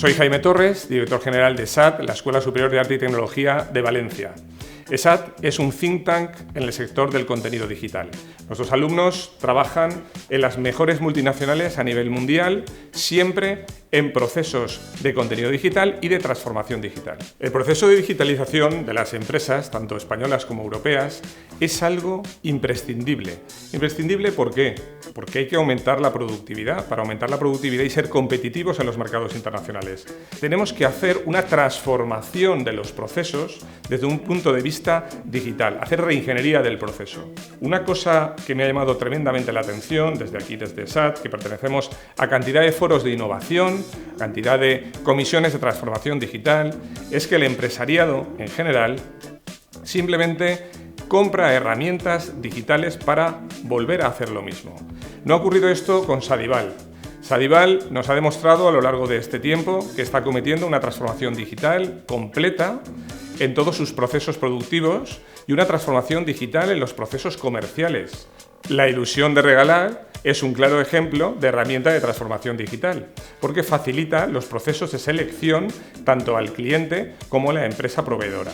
Soy Jaime Torres, director general de ESAT, la Escuela Superior de Arte y Tecnología de Valencia. ESAT es un think tank en el sector del contenido digital. Nuestros alumnos trabajan en las mejores multinacionales a nivel mundial, siempre en procesos de contenido digital y de transformación digital. El proceso de digitalización de las empresas, tanto españolas como europeas, es algo imprescindible. ¿Imprescindible por qué? Porque hay que aumentar la productividad, para aumentar la productividad y ser competitivos en los mercados internacionales. Tenemos que hacer una transformación de los procesos desde un punto de vista digital, hacer reingeniería del proceso. Una cosa que me ha llamado tremendamente la atención desde aquí, desde ESAT, que pertenecemos a cantidad de foros de innovación, cantidad de comisiones de transformación digital, es que el empresariado en general simplemente compra herramientas digitales para volver a hacer lo mismo. No ha ocurrido esto con Sadival. Sadival nos ha demostrado a lo largo de este tiempo que está cometiendo una transformación digital completa en todos sus procesos productivos y una transformación digital en los procesos comerciales. La ilusión de regalar es un claro ejemplo de herramienta de transformación digital, porque facilita los procesos de selección tanto al cliente como a la empresa proveedora.